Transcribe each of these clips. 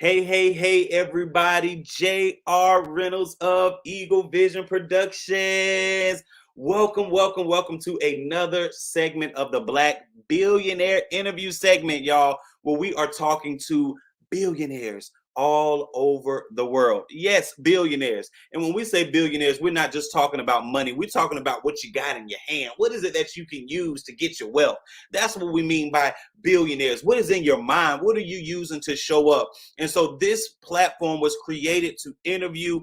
Hey, everybody. J.R. Reynolds of Eagle Vision Productions. Welcome to another segment of the Black Billionaire Interview segment, y'all, where we are talking to billionaires all over the world. Yes, billionaires. And when we say billionaires, we're not just talking about money. We're talking about what you got in your hand. What is it that you can use to get your wealth? That's what we mean by billionaires. What is in your mind? What are you using to show up? And so this platform was created to interview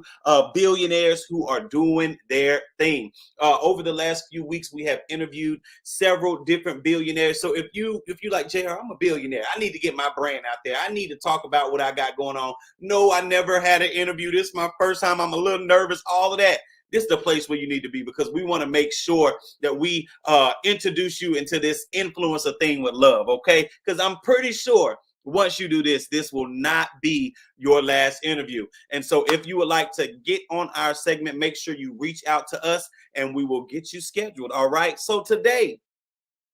billionaires who are doing their thing. Over the last few weeks, we have interviewed several different billionaires. So if you like, JR, I'm a billionaire. I need to get my brand out there. I need to talk about what I got going on. No, I never had an interview. This is my first time. I'm a little nervous, all of that. This is the place where you need to be, because we want to make sure that we introduce you into this influencer thing with love, okay? Because I'm pretty sure once you do this, this will not be your last interview. And so if you would like to get on our segment, make sure you reach out to us and we will get you scheduled, all right? So today,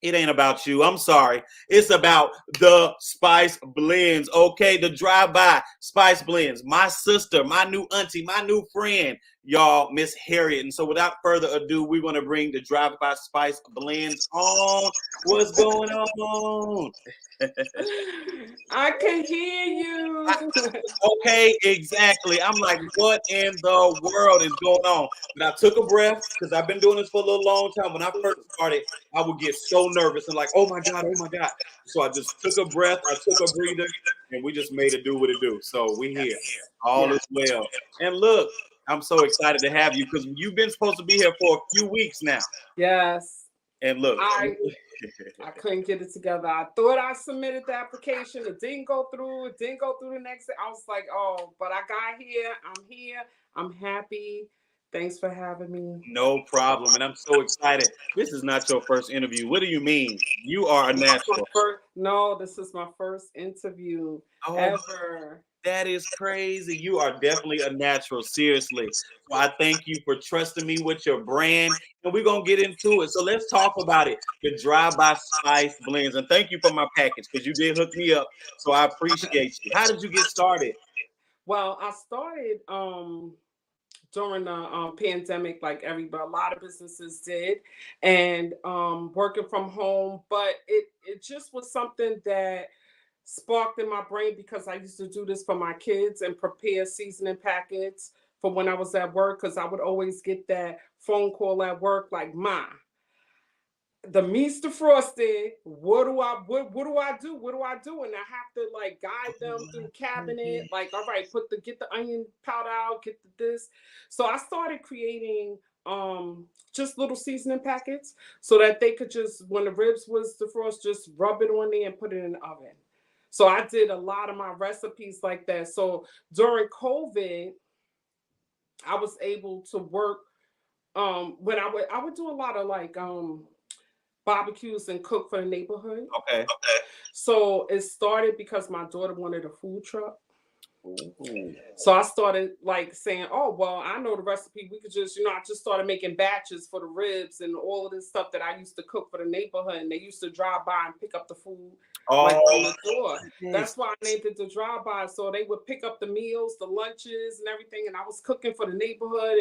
it ain't about you. I'm sorry. It's about the Spice Blends, okay? The drive-by Spice Blends. My sister, my new auntie, my new friend, y'all, Miss Harriet. And so without further ado, we're going to bring the drive-by Spice Blends on. What's going on? I can hear you. Okay, exactly. I'm like, what in the world is going on? But I took a breath, because I've been doing this for a little long time. When I first started, I would get so nervous and like, oh my God. So I just took a breath, I took a breather, and we just made it do what it do. So we here. All is well. And look, I'm so excited to have you, because you've been supposed to be here for a few weeks now. Yes. And look, I couldn't get it together. I thought I submitted the application. It didn't go through. It didn't go through the next day. I was like, oh, but I got here. I'm here. I'm happy. Thanks for having me. No problem. And I'm so excited. This is not your first interview. What do you mean? You are a natural. No, this is my first interview ever. That is crazy. You are definitely a natural. Seriously. So I thank you for trusting me with your brand. And we're going to get into it. So let's talk about it. The Drive-By Spice Blends. And thank you for my package, because you did hook me up. So I appreciate you. How did you get started? Well, I started during the pandemic, like everybody, a lot of businesses did, and working from home. But it just was something that sparked in my brain, because I used to do this for my kids and prepare seasoning packets for when I was at work, because I would always get that phone call at work like, Ma, the meat's defrosted. What do I do? What do I do? And I have to like guide them through the cabinet. Like, all right, get the onion powder out, get this. So I started creating just little seasoning packets, so that they could just, when the ribs was defrosted, just rub it on there and put it in the oven. So I did a lot of my recipes like that. So during COVID, I was able to work when I would do a lot of like barbecues and cook for the neighborhood. Okay. So it started because my daughter wanted a food truck. Ooh. So I started like saying, oh, well, I know the recipe. We could just, I just started making batches for the ribs and all of this stuff that I used to cook for the neighborhood. And they used to drive by and pick up the food like on the door. That's why I named it the drive-by. So they would pick up the meals, the lunches and everything. And I was cooking for the neighborhood.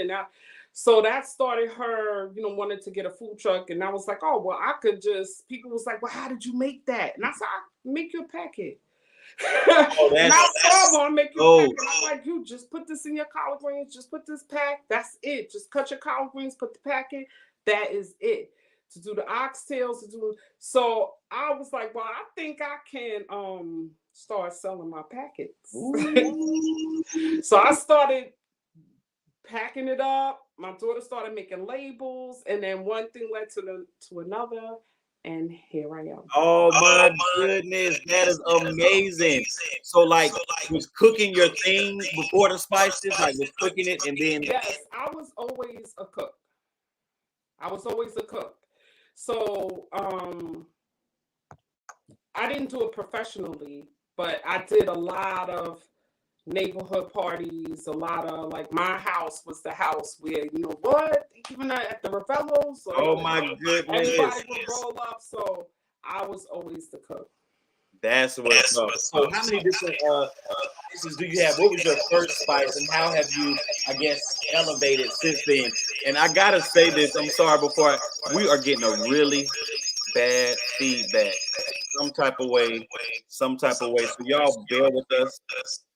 So that started her, wanting to get a food truck. And I was like, oh, well, I could just, people was like, well, how did you make that? And I said, I make you a packet. I'll make you a packet. And I'm like, you just put this in your collard greens, just put this pack. That's it. Just cut your collard greens, put the packet. That is it. To do the oxtails, so I was like, well, I think I can start selling my packets. So I started packing it up. My daughter started making labels, and then one thing led to another, and here I am. Oh my goodness, that is amazing. So like, was cooking your thing before the spices, like was cooking it, and then yes, I was always a cook. So I didn't do it professionally, but I did a lot of neighborhood parties, a lot of like, my house was the house where, even at the Ravellos. Oh my goodness. Everybody would roll up, so I was always the cook. That's what's up. So how many different spices do you have? What was your first spice, and how have you, I guess, elevated since then? And I gotta say this. I'm sorry. We are getting a really bad feedback, some type of way. So y'all bear with us.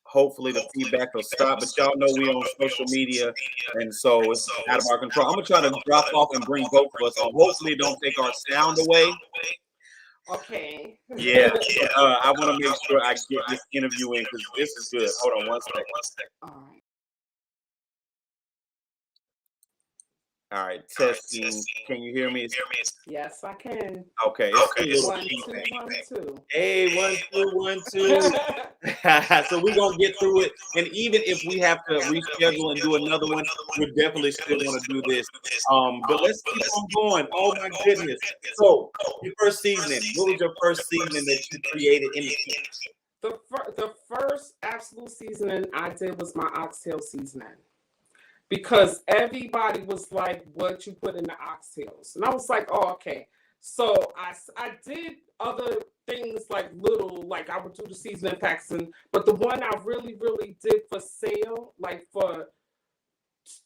Hopefully the feedback will stop. But y'all know we on social media, and so it's out of our control. I'm gonna try to drop off and bring both of us on. Hopefully it don't take our sound away. Okay. Yeah. I want to make sure I get this interview in because this is good. Hold on one second. All right. All right, testing. Can you hear me? Yes, I can. Okay. It's 1 2 1 2. Hey, 1 2 1 2. So we're gonna get through it, and even if we have to reschedule and do another one, we definitely still want to do this. But let's keep on going. Oh my goodness! So your first season. What was your first season that you created in the The first absolute seasoning I did was my oxtail seasoning. Because everybody was like, what you put in the oxtails? And I was like, oh, okay. So I did other things like I would do the seasoning packs. But the one I really, really did for sale,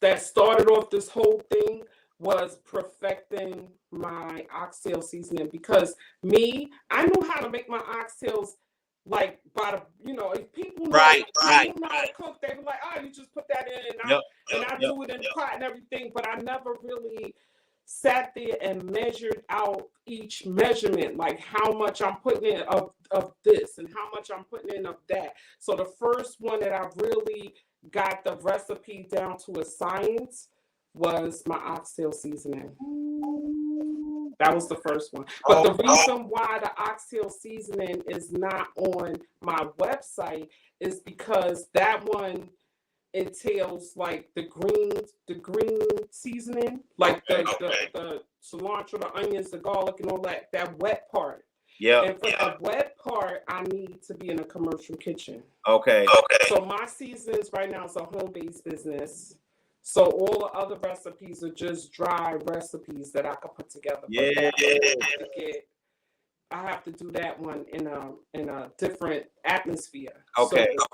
that started off this whole thing, was perfecting my oxtail seasoning. Because I knew how to make my oxtails like by the, if people know, right. know how to cook, they were like, oh, you just put that in, and I do it in the pot and everything, but I never really sat there and measured out each measurement, like how much I'm putting in of this and how much I'm putting in of that. So the first one that I really got the recipe down to a science was my oxtail seasoning. That was the first one. But the reason why the oxtail seasoning is not on my website is because that one entails like the green seasoning, like the cilantro, the onions, the garlic, and all that wet part. Yeah. And for the wet part, I need to be in a commercial kitchen. Okay. So my seasonings right now is a home-based business. So all the other recipes are just dry recipes that I could put together. Yeah. I have to do that one in a different atmosphere. Okay. So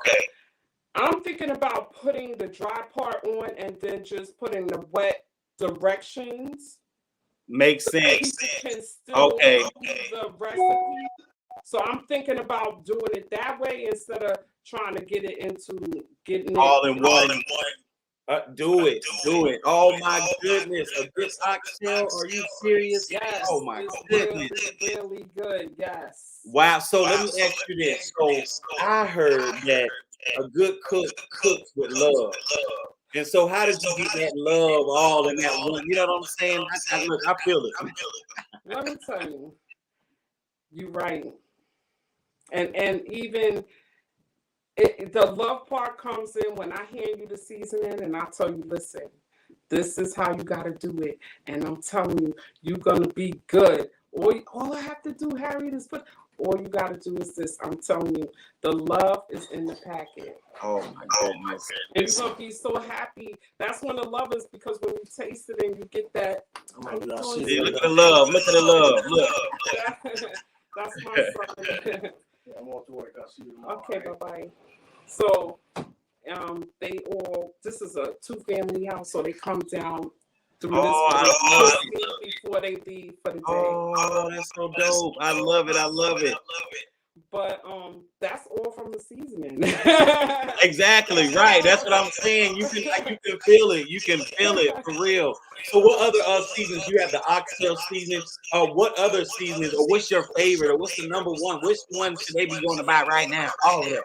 I'm thinking about putting the dry part on and then just putting the wet directions. Makes sense. People can still use the recipe. So I'm thinking about doing it that way instead of trying to get it into getting all it in one. Do it. Oh my goodness. A good oxtail? Are you serious? Yes. Oh my goodness. Really good. Yes. Wow. So let me ask you this. So I heard that a good cook cooks with love. And so how did you get that love all in that one? You know what I'm saying? I feel it. Let me tell you. You're right. And even the love part comes in when I hand you the seasoning and I tell you, listen, this is how you got to do it. And I'm telling you, you're going to be good. All I have to do, Harriet, is all you got to do is this. I'm telling you, the love is in the packet. Oh, my goodness. And you're going to be so happy. That's when the love is, because when you taste it and you get that. Look at the love. Look at the love. Look. That's my son. Yeah, I'm off to work. I'll see you tomorrow. Okay, bye-bye. So, this is a 2-family house, so they come down through this before they leave for the day. Oh, that's so dope. I love it. But that's all from the seasoning. Exactly, right. That's what I'm saying. You can feel it. You can feel it for real. So what other seasons? You have the oxtail season. What other seasons, or what's your favorite, or what's the number one? Which one should they be going to buy right now? All of it.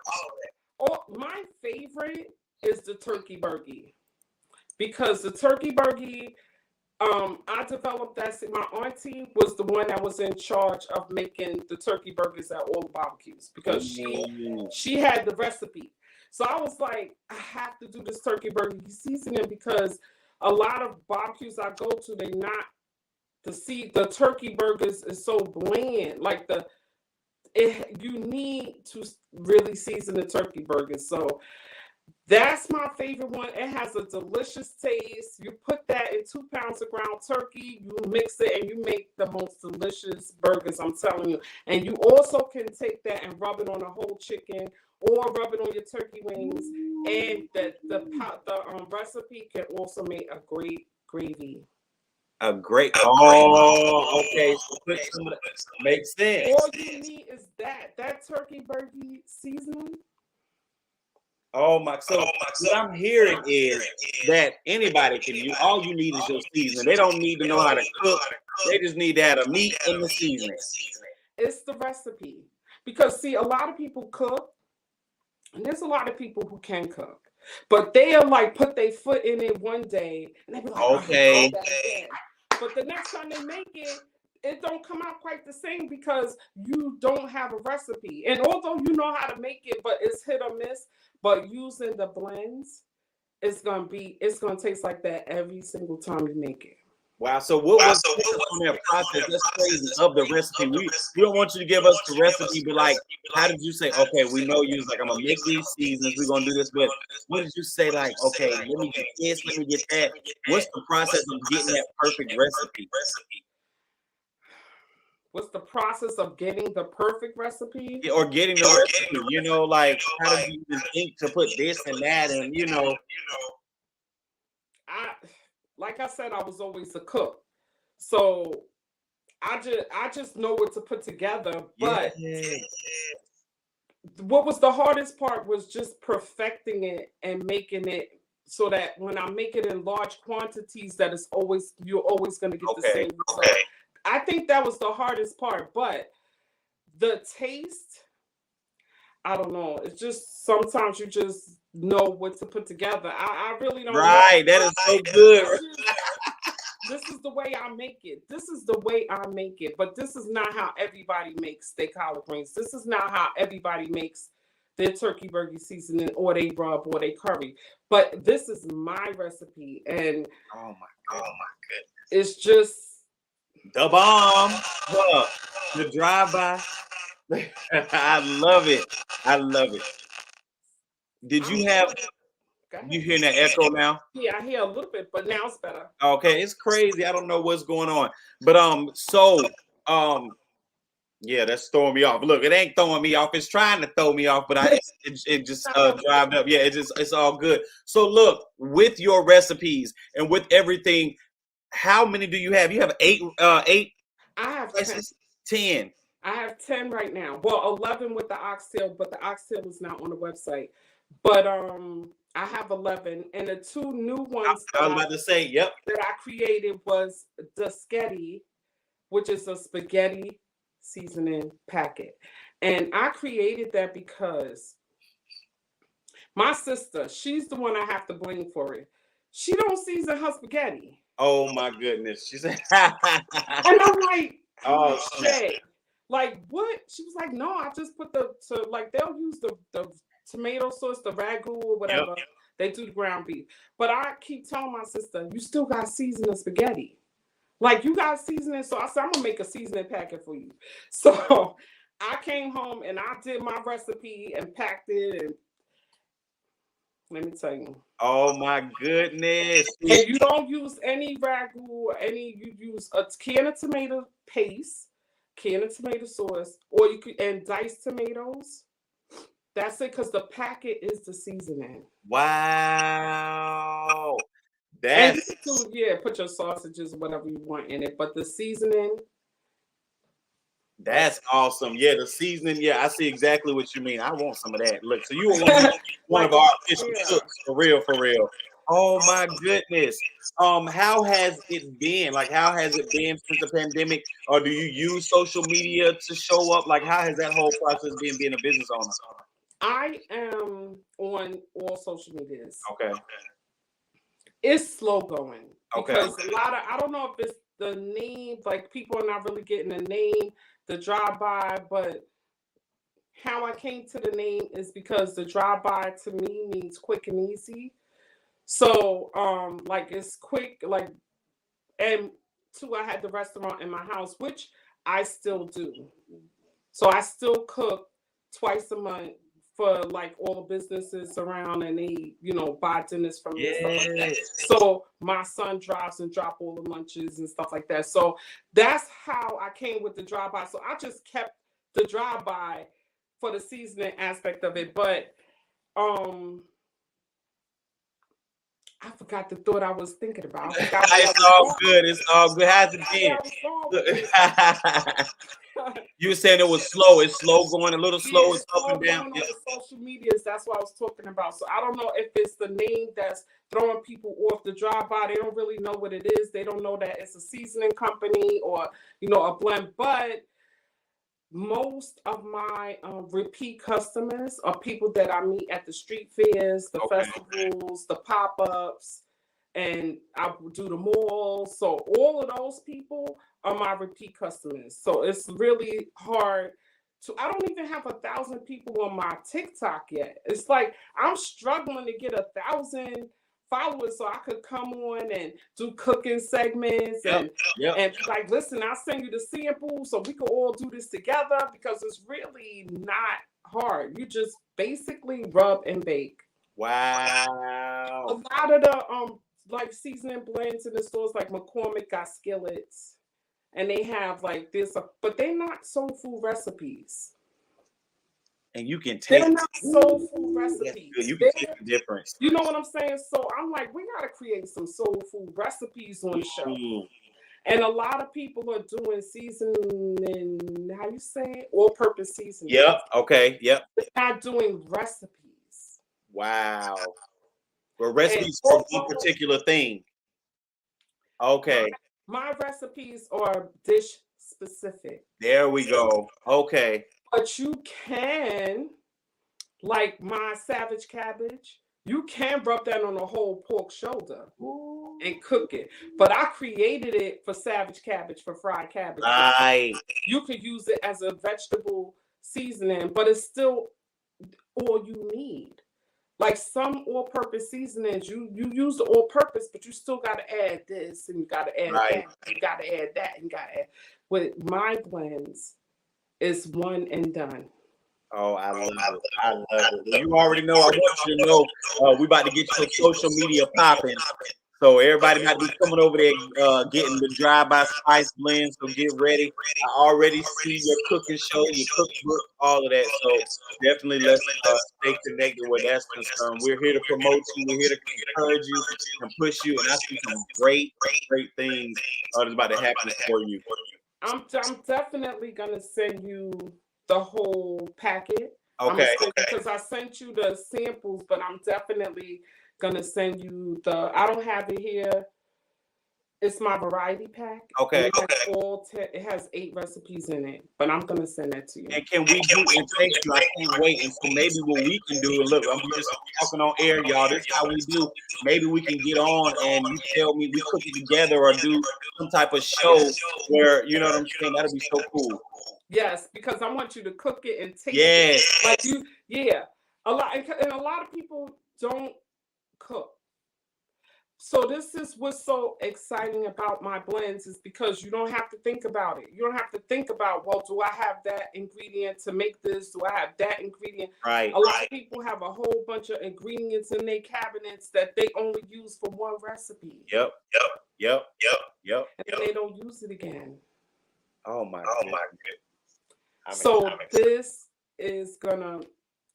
Oh, my favorite is the turkey burgie, because the turkey burgie, I developed that. My auntie was the one that was in charge of making the turkey burgers at all the barbecues, because she had the recipe. So I was like, I have to do this turkey burgie seasoning, because a lot of barbecues I go to, the turkey burgers is so bland. Like you need to really season the turkey burgers. So That's my favorite one. It has a delicious taste. You put that in 2 pounds of ground turkey, you mix it, and you make the most delicious burgers, I'm telling you. And you also can take that and rub it on a whole chicken or rub it on your turkey wings. And the recipe can also make a great gravy. A great. Oh, okay. So put some of that. Makes sense. All you need is that turkey burger seasoning. Oh my! So what I'm hearing is that anybody can use. All you need is your seasoning. They don't need to know how to cook. They just need to have a meat and the seasoning. It's the recipe. Because see, a lot of people cook, and there's a lot of people who can cook, but they'll like put their foot in it one day and they be like, Okay. But the next time they make it, it don't come out quite the same because you don't have a recipe. And although you know how to make it, but it's hit or miss, but using the blends, it's gonna taste like that every single time you make it. Wow. So what was on that process? That's crazy of the recipe. We don't want you to give us the recipe, but like, how did you say, okay, we know you was like, I'm gonna make these seasons, we're gonna do this, but what did you say, like, okay, let me get this, let me get that? What's the process of getting that perfect recipe? What's the process of getting the perfect recipe? Or getting the recipe, you know, like how did you even think to put this and that, and you know? Like I said, I was always a cook, so I just know what to put together. But what was the hardest part was just perfecting it and making it so that when I make it in large quantities, that you're always going to get the same result. I think that was the hardest part, but the taste, I don't know. It's just sometimes you just know what to put together. I really don't know. That is so good. This is the way I make it. This is the way I make it. But this is not how everybody makes their collard greens. This is not how everybody makes their turkey burger seasoning or they rub or they curry. But this is my recipe. And oh my goodness. It's just the bomb. The drive-by. I love it. I love it. Did you have you hearing that echo now? Yeah, I hear a little bit, but now it's better. Okay, it's crazy. I don't know what's going on. But yeah, that's throwing me off. Look, it ain't throwing me off. It's trying to throw me off, but it just driving up. Yeah, it's all good. So look, with your recipes and with everything, how many do you have? You have eight. I have 10. I have 10 right now. Well, 11 with the oxtail, but the oxtail is not on the website. But I have 11, and the 2 new ones I was about to say, yep, that I created was the Sketty, which is a spaghetti seasoning packet. And I created that because my sister, she's the one I have to blame for it. She don't season her spaghetti. Oh my goodness. She said, and I'm like, oh shit. Like what? She was like, no, I just put they'll use the tomato sauce, the ragu or whatever. Yep. They do the ground beef. But I keep telling my sister, you still got to season the spaghetti. Like you got seasoning. So I said, I'm gonna make a seasoning packet for you. So I came home and I did my recipe and packed it, and let me tell you. Oh my goodness. And you don't use any ragu or you use a can of tomato paste, can of tomato sauce, or you could and diced tomatoes. That's it, because the packet is the seasoning. Wow. That's put your sausages, whatever you want in it. But the seasoning. That's awesome. Yeah, the seasoning. Yeah, I see exactly what you mean. I want some of that. Look, so you were one of our official cooks, for real, for real. Oh my goodness. How has it been? Like, how has it been since the pandemic? Or do you use social media to show up? Like, how has that whole process been being a business owner? I am on all social medias. Okay. It's slow going. Okay. Because I don't know if it's the name, like people are not really getting the name, the drive-by, but how I came to the name is because the drive-by to me means quick and easy. So, like it's quick, like, and 2, I had the restaurant in my house, which I still do. So I still cook twice a month for like all the businesses around, and they, you know, buy dinners from me and stuff like that. Yes. So my son drives and drop all the lunches and stuff like that. So that's how I came with the drive-by. So I just kept the drive-by for the seasoning aspect of it. But I forgot the thought I was thinking about. It's all good. It's all good. How's it been? You were saying it was slow. It's slow going, a little slow. It's up and down. On the social medias, that's what I was talking about. So I don't know if it's the name that's throwing people off the drive-by. They don't really know what it is. They don't know that it's a seasoning company or, you know, a blend. But most of my repeat customers are people that I meet at the street fairs, the festivals, the pop-ups, and I do the malls. So all of those people are my repeat customers. So it's really hard to, I don't even have 1,000 people on my TikTok yet. It's like I'm struggling to get 1,000 followers so I could come on and do cooking segments and like, listen, I'll send you the sample so we can all do this together, because it's really not hard. You just basically rub and bake. Wow. A lot of the like seasoning blends in the stores, like McCormick got skillets, and they have like this, but they're not soul food recipes. And you can take, they're not soul food recipes. You can take the difference. You know what I'm saying? So I'm like, we gotta create some soul food recipes on the show. And a lot of people are doing seasoning, how you say it? All-purpose seasoning. Yep. Okay. Yep. They're not doing recipes. Wow. Well, recipes for one particular thing. Okay. My recipes are dish specific. There we go. Okay. But you can, like my savage cabbage, you can rub that on a whole pork shoulder and cook it. But I created it for savage cabbage, for fried cabbage. Right. You could use it as a vegetable seasoning, but it's still all you need. Like some all-purpose seasonings, you use the all-purpose, but you still got to add this, and you got to add that, you got to add that, and you got to add. With my blends, it's one and done. Oh, I love it. I love it. Well, you already know. I want you to know we about to get your social media popping. So everybody might be coming over there getting the drive-by spice blend. So get ready. I already see your cooking show, your cookbook, all of that. So definitely let's stay connected where that's concerned. We're here to promote you. We're here to encourage you and push you. And I see some great things that's about to happen for you. I'm definitely gonna send you the whole packet. Okay. Because I sent you the samples, but I'm definitely gonna send you the. I don't have it here. It's my variety pack. Okay. It has 8 recipes in it, but I'm gonna send that to you. And can we do? And thank you. I can't wait. And so maybe what we can do. Look, I'm just talking on air, y'all. This is how we do. Maybe we can get on and you tell me we cook it together or do some type of show where, you know what I'm saying. That'd be so cool. Yes, because I want you to cook it and taste it. Like you, a lot of people don't cook. So this is what's so exciting about my blends, is because you don't have to think about it. You don't have to think about, well, do I have that ingredient to make this? Do I have that ingredient? Right. A lot of people have a whole bunch of ingredients in their cabinets that they only use for one recipe. Yep. And they don't use it again. Oh my goodness. So this is gonna,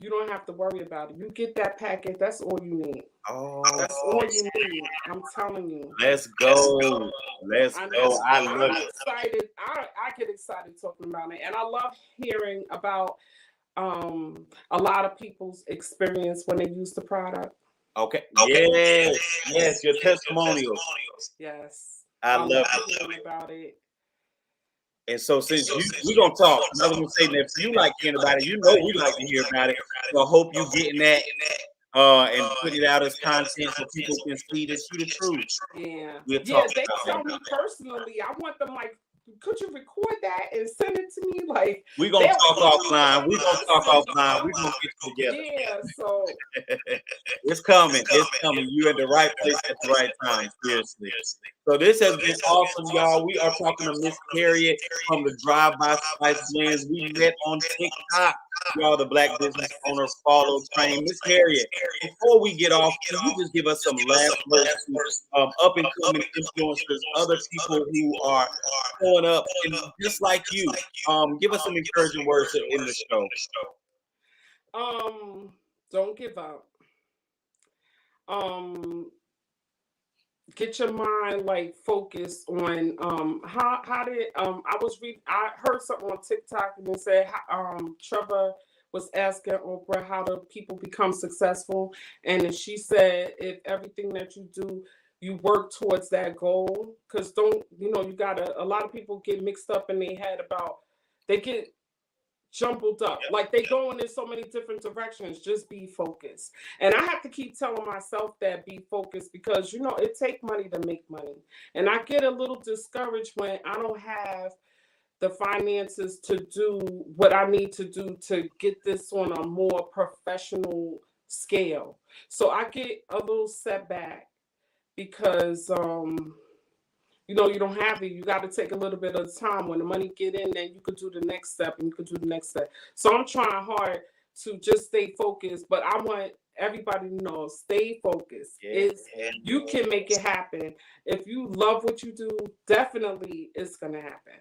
you don't have to worry about it. You get that packet, that's all you need. Oh, that's all you need. I'm telling you. Let's go. Let's go. I love it. Excited. I get excited talking about it. And I love hearing about a lot of people's experience when they use the product. Okay. Yes, your testimonials. Yes. I love hearing about it. And so since we're going to talk, I'm going to say that if you like hearing about it, you know we like to hear about it. So I hope you're getting that and put it out as content so people can see the truth. Yeah. They tell me personally, I want them like, could you record that and send it to me? Like, we're going to talk offline. We're going to talk offline. We're going to get together. Yeah, so. It's coming. You're at the right place at the right time. Seriously. So this has been awesome, y'all. We are talking to Miss Harriet from the Drive-By Spice Blends. We met on TikTok. y'all, the Black Business Owner Follow Train. Miss Harriet, before we get off, can you just give us some last words to up and coming influencers, other people who are showing up and just like you? Give us some encouraging words to end the show. Don't give up. Get your mind like focused on how did I heard something on TikTok and it said Trevor was asking Oprah how do people become successful, and then she said if everything that you do you work towards that goal, because you gotta, a lot of people get mixed up in their head about, they get jumbled up. Like they going in so many different directions. Just be focused. And I have to keep telling myself that, be focused, because it takes money to make money. And I get a little discouraged when I don't have the finances to do what I need to do to get this on a more professional scale. So I get a little setback because you don't have it. You got to take a little bit of time. When the money get in, then you could do the next step and you could do the next step. So I'm trying hard to just stay focused, but I want everybody to know, stay focused. You can make it happen. If you love what you do, definitely it's going to happen.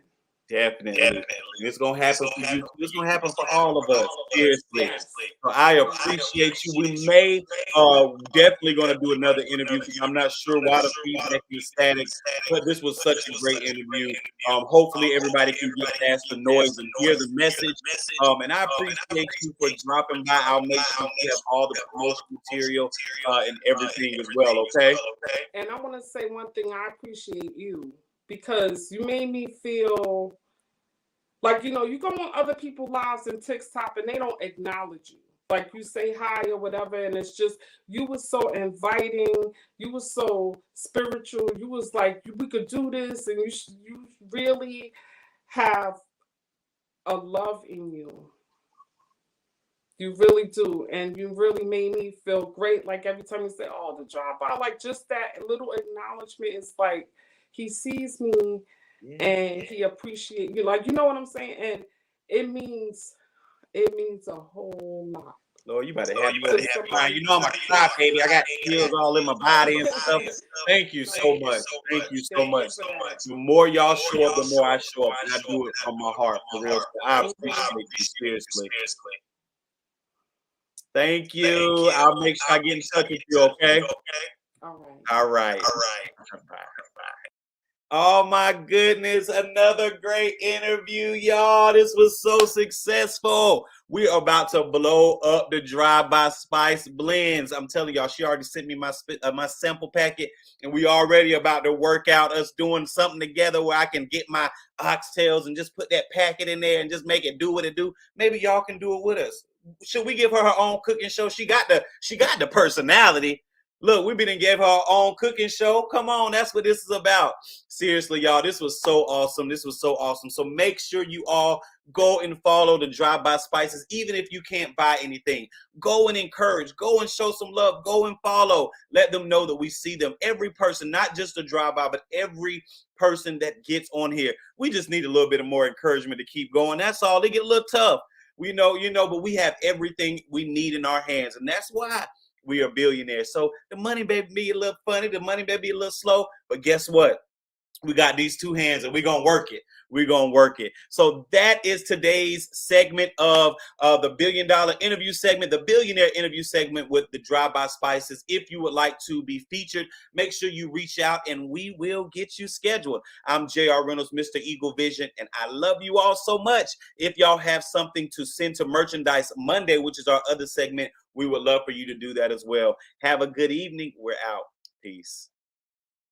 Definitely. It's going to happen for you. It's going to happen for all of us. Seriously. Yes. So I appreciate you. We may definitely going to do another interview. I'm not sure why the feedback is static, but this was such a great interview. Hopefully everybody can get past the noise and hear the message. And I appreciate you for dropping by. I'll make sure you have all the promotion material and everything as well, okay? And I want to say one thing. I appreciate you because you made me feel like, you go on other people's lives in TikTok and they don't acknowledge you. Like you say hi or whatever, and it's just, you was so inviting, you was so spiritual, you was like, we could do this, and you really have a love in you. You really do, and you really made me feel great. Like every time you say, oh, the job, I like just that little acknowledgement is like, he sees me and he appreciates you. Like, you know what I'm saying? And it means a whole lot. Lord, you better have me. You know I'm a cry, baby. I got skills all in my body and stuff. Thank you so much. Thank you so much. The more y'all show up, the more I show up. And I do it from my heart, for real. I appreciate you, seriously. Thank you. I'll make sure I get in touch with you, okay? All right. Oh my goodness, another great interview, y'all. This was so successful. We are about to blow up the Drive-By Spice blends. I'm telling y'all, she already sent me my sample packet, and we already about to work out us doing something together where I can get my oxtails and just put that packet in there and just make it do what it do. Maybe y'all can do it with us. Should we give her own cooking show? She got the personality. Look, we done gave her our own cooking show. Come on, that's what this is about. Seriously, y'all, this was so awesome. This was so awesome. So make sure you all go and follow the Drive-By Spices, even if you can't buy anything. Go and encourage. Go and show some love. Go and follow. Let them know that we see them. Every person, not just the Drive-By, but every person that gets on here. We just need a little bit of more encouragement to keep going. That's all. They get a little tough. We know, but we have everything we need in our hands, and that's why we are billionaires. So the money may be a little funny, the money may be a little slow, but guess what? We got these two hands and we're going to work it. We're going to work it. So that is today's segment of the $1 Billion interview segment, the billionaire interview segment with the Drive-By Spices. If you would like to be featured, make sure you reach out and we will get you scheduled. I'm J.R. Reynolds, Mr. Eagle Vision, and I love you all so much. If y'all have something to send to Merchandise Monday, which is our other segment, we would love for you to do that as well. Have a good evening. We're out. Peace.